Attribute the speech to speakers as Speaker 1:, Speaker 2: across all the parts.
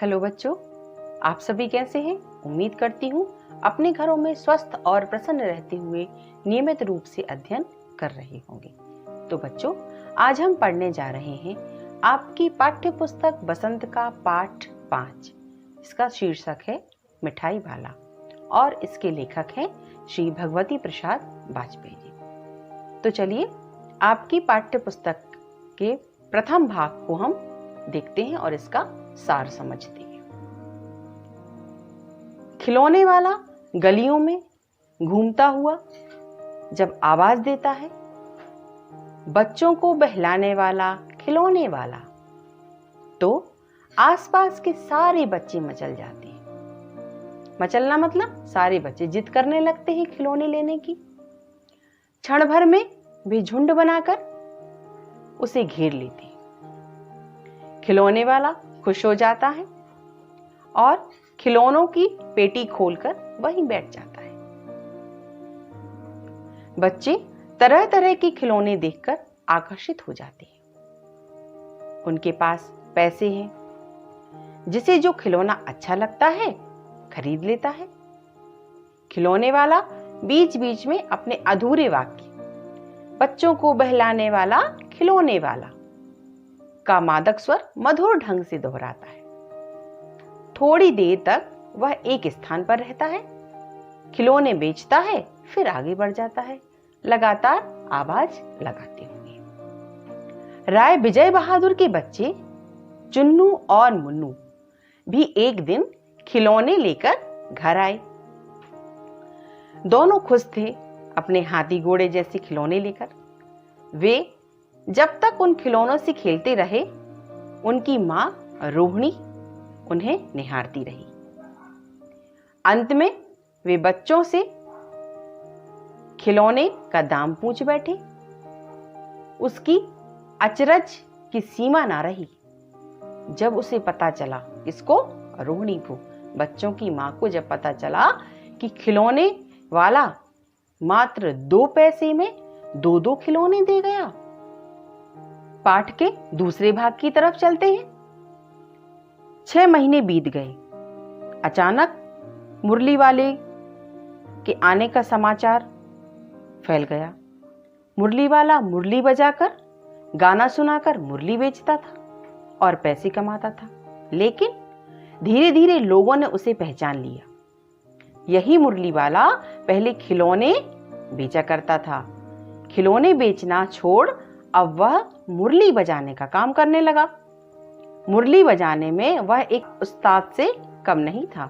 Speaker 1: Hello बच्चों, आप सभी कैसे हैं? उम्मीद करती हूँ अपने घरों में स्वस्थ और प्रसन्न रहते हुए नियमित रूप से अध्ययन कर रहे होंगे। तो बच्चों, आज हम पढ़ने जा रहे हैं आपकी पाठ्य पुस्तक बसंत का पाठ 5। इसका शीर्षक है मिठाई वाला और इसके लेखक हैं श्री भगवती प्रसाद वाजपेयी जी। तो चलिए आपकी पाठ्य पुस्तक के प्रथम भाग को हम देखते हैं और इसका सार समझते हैं। खिलौने वाला गलियों में घूमता हुआ जब आवाज देता है, बच्चों को बहलाने वाला खिलौने वाला, तो आसपास के सारे बच्चे मचल जाते हैं। मचलना मतलब सारे बच्चे जिद करने लगते हैं खिलौने लेने की। क्षण भर में वे झुंड बनाकर उसे घेर लेते हैं। खिलौने वाला खुश हो जाता है और खिलौनों की पेटी खोलकर वहीं बैठ जाता है। बच्चे तरह तरह के खिलौने देखकर आकर्षित हो जाते हैं। उनके पास पैसे हैं, जिसे जो खिलौना अच्छा लगता है खरीद लेता है। खिलौने वाला बीच बीच में अपने अधूरे वाक्य, बच्चों को बहलाने वाला खिलौने वाला, का मादक स्वर मधुर ढंग से दोहराता है। थोड़ी देर तक वह एक स्थान पर रहता है, खिलौने बेचता है, फिर आगे बढ़ जाता है, लगातार आवाज लगाते हुए। राय विजय बहादुर के बच्चे चुन्नू और मुन्नू भी एक दिन खिलौने लेकर घर आए। दोनों खुश थे अपने हाथी घोड़े जैसे खिलौने लेकर। वे जब तक उन खिलौनों से खेलते रहे, उनकी मां रोहिणी उन्हें निहारती रही। अंत में वे बच्चों से खिलौने का दाम पूछ बैठे। उसकी अचरज की सीमा ना रही जब उसे पता चला, किसको? रोहिणी को, बच्चों की मां को जब पता चला कि खिलौने वाला मात्र 2 पैसे में 2 खिलौने दे गया। पाठ के दूसरे भाग की तरफ चलते हैं। 6 महीने बीत गए। अचानक मुरली वाले के आने का समाचार फैल गया। मुरली वाला मुरली बजाकर, गाना सुनाकर मुरली बेचता था और पैसे कमाता था। लेकिन धीरे धीरे लोगों ने उसे पहचान लिया। यही मुरली वाला पहले खिलौने बेचा करता था। खिलौने बेचना छोड़ अब वह मुरली बजाने का काम करने लगा। मुरली बजाने में वह एक उस्ताद से कम नहीं था।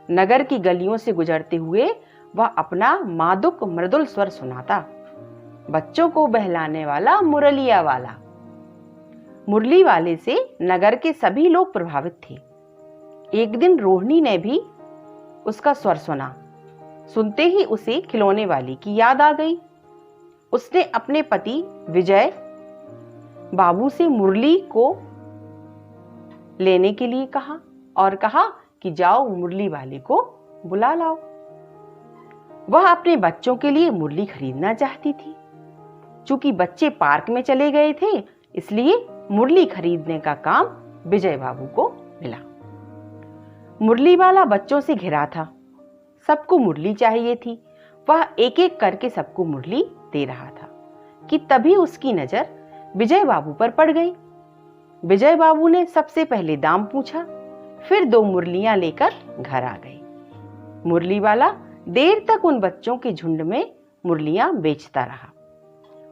Speaker 1: नगर की गलियों से गुजरते हुए वह अपना मादुक मृदुल स्वर सुनाता। बच्चों को बहलाने वाला मुरलिया वाला। मुरली वाले से नगर के सभी लोग प्रभावित थे। एक दिन रोहिणी ने भी उसका स्वर सुना। सुनते ही उसे खिलौने वाली की याद आ गई। उसने अपने पति विजय बाबू से मुरली को लेने के लिए कहा और कहा कि जाओ मुरली वाले को बुला लाओ। वह अपने बच्चों के लिए मुरली खरीदना चाहती थी। चूंकि बच्चे पार्क में चले गए थे, इसलिए मुरली खरीदने का काम विजय बाबू को मिला। मुरली वाला बच्चों से घिरा था। सबको मुरली चाहिए थी। वह एक एक करके सबको मुरली दे रहा था कि तभी उसकी नजर विजय बाबू पर पड़ गई। विजय बाबू ने सबसे पहले दाम पूछा, फिर 2 मुरलियां लेकर घर आ गए। मुरली वाला देर तक उन बच्चों के झुंड में मुरलियां बेचता रहा।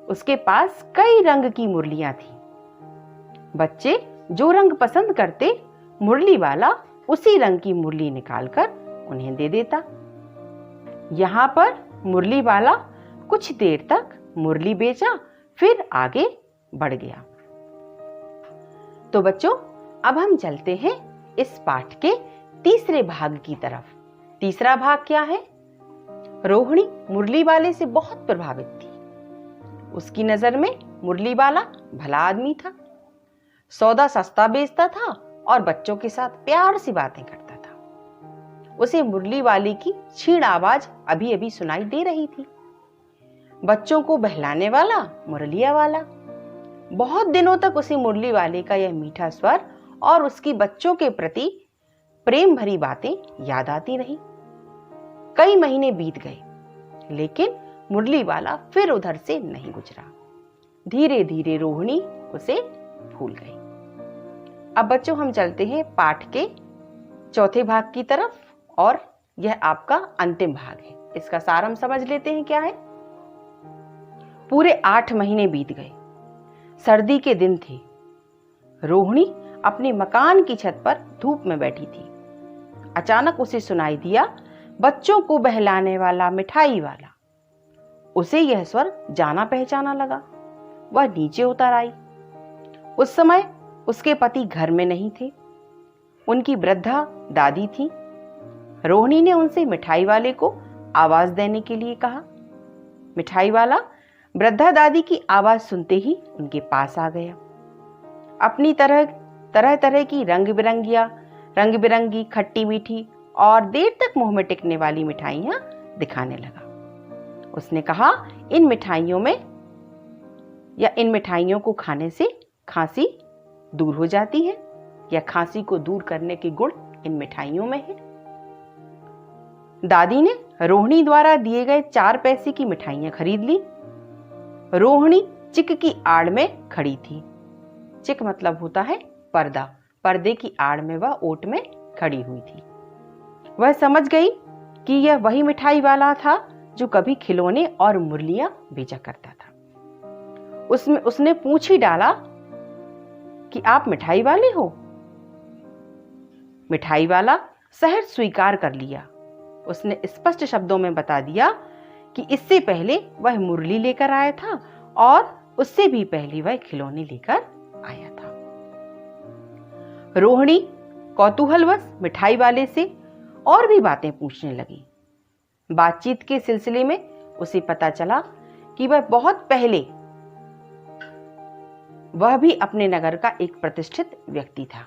Speaker 1: उसके पास कई रंग की मुरलियां थी। बच्चे जो रंग पसंद करते, मुरली वाला उसी रंग की मुरली निकालकर उन्हें दे देता। यहां पर मुरली वाला कुछ देर तक मुरली बेचा, फिर आगे बढ़ गया। तो बच्चों, अब हम चलते हैं इस पाठ के तीसरे भाग की तरफ। तीसरा भाग क्या है? रोहिणी मुरली वाले से बहुत प्रभावित थी। उसकी नजर में मुरली वाला भला आदमी था। सौदा सस्ता बेचता था और बच्चों के साथ प्यार से बातें करता था। उसे मुरली वाले की छीण आवाज अभी अभी सुनाई दे रही थी। बच्चों को बहलाने वाला मुरलिया वाला। बहुत दिनों तक उसे मुरली वाले का यह मीठा स्वर और उसकी बच्चों के प्रति प्रेम भरी बातें याद आती रहीं। कई महीने बीत गए, लेकिन मुरली वाला फिर उधर से नहीं गुजरा। धीरे धीरे रोहिणी उसे भूल गई। अब बच्चों हम चलते हैं पाठ के चौथे भाग की तरफ, और यह आपका अंतिम भाग है। इसका सार हम समझ लेते हैं क्या है। पूरे 8 महीने बीत गए। सर्दी के दिन थे। रोहिणी अपने मकान की छत पर धूप में बैठी थी। अचानक उसे सुनाई दिया बच्चों को बहलाने वाला मिठाई वाला। उसे यह स्वर जाना पहचाना लगा। वह नीचे उतर आई। उस समय उसके पति घर में नहीं थे। उनकी वृद्धा दादी थी। रोहिणी ने उनसे मिठाई वाले को आवाज देने के लिए कहा। मिठाई वाला वृद्धा दादी की आवाज सुनते ही उनके पास आ गया। अपनी तरह तरह की रंग बिरंगी खट्टी मीठी और देर तक मुंह में टिकने वाली मिठाइयां दिखाने लगा। उसने कहा, इन मिठाइयों को खाने से खांसी दूर हो जाती है, या खांसी को दूर करने के गुण इन मिठाइयों में है। दादी ने रोहिणी द्वारा दिए गए 4 पैसे की मिठाइयां खरीद ली। रोहिणी चिक की आड़ में खड़ी थी। चिक मतलब होता है पर्दा। पर्दे की आड़ में वह ओट में खड़ी हुई थी। वह समझ गई कि यह वही मिठाई वाला था जो कभी खिलौने और मुरलियां बेचा करता था। उसने पूछ ही डाला कि आप मिठाई वाले हो? मिठाई वाला सहज स्वीकार कर लिया। उसने स्पष्ट शब्दों में बता दिया कि इससे पहले वह मुरली लेकर आया था और उससे भी पहले वह खिलौने लेकर आया था। रोहिणी कौतूहलवश मिठाई वाले से और भी बातें पूछने लगी। बातचीत के सिलसिले में उसे पता चला कि वह बहुत पहले वह भी अपने नगर का एक प्रतिष्ठित व्यक्ति था।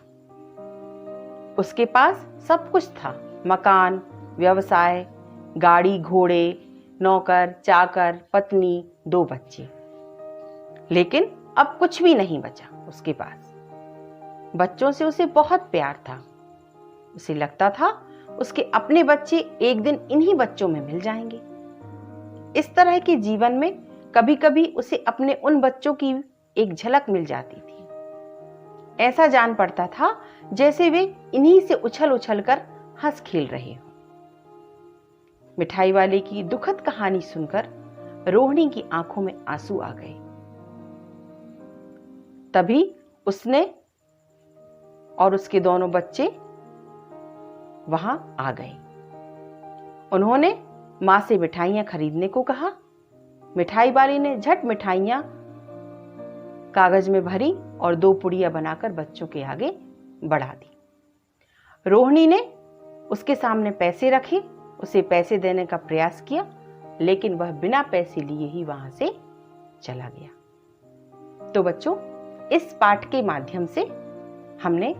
Speaker 1: उसके पास सब कुछ था, मकान, व्यवसाय, गाड़ी घोड़े, नौकर चाकर, पत्नी, 2 बच्चे। लेकिन अब कुछ भी नहीं बचा उसके पास। बच्चों से उसे बहुत प्यार था। उसे लगता था उसके अपने बच्चे एक दिन इन्हीं बच्चों में मिल जाएंगे। इस तरह के जीवन में कभी कभी उसे अपने उन बच्चों की एक झलक मिल जाती थी। ऐसा जान पड़ता था जैसे वे इन्हीं से उछल उछल कर हंस खेल रहे हो। मिठाई वाले की दुखद कहानी सुनकर रोहिणी की आंखों में आंसू आ गए। तभी उसने और उसके दोनों बच्चे वहां आ गए। उन्होंने मां से मिठाइयां खरीदने को कहा। मिठाई वाली ने झट मिठाइयां कागज में भरी और 2 पुड़ियां बनाकर बच्चों के आगे बढ़ा दी। रोहिणी ने उसके सामने पैसे रखे, उसे पैसे देने का प्रयास किया, लेकिन वह बिना पैसे लिए ही वहां से चला गया। तो बच्चों, इस पाठ के माध्यम से हमने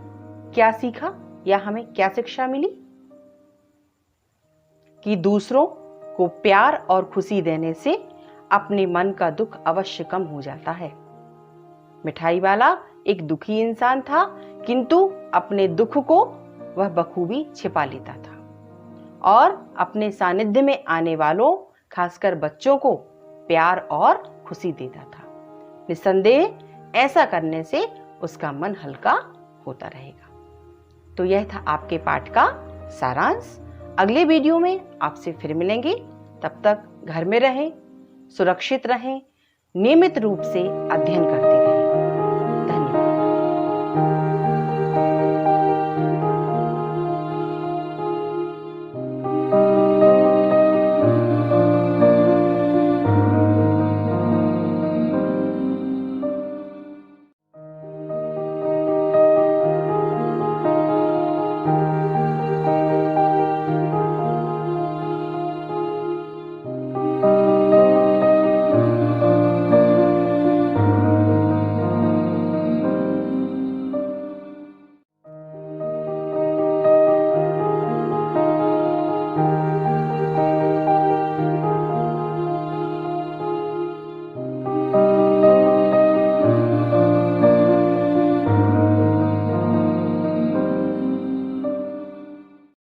Speaker 1: क्या सीखा या हमें क्या शिक्षा मिली? कि दूसरों को प्यार और खुशी देने से अपने मन का दुख अवश्य कम हो जाता है। मिठाई वाला एक दुखी इंसान था, किंतु अपने दुख को वह बखूबी छिपा लेता था और अपने सानिध्य में आने वालों, खासकर बच्चों को प्यार और खुशी देता था। निस्संदेह ऐसा करने से उसका मन हल्का होता रहेगा। तो यह था आपके पाठ का सारांश। अगले वीडियो में आपसे फिर मिलेंगे। तब तक घर में रहें, सुरक्षित रहें, नियमित रूप से अध्ययन करें।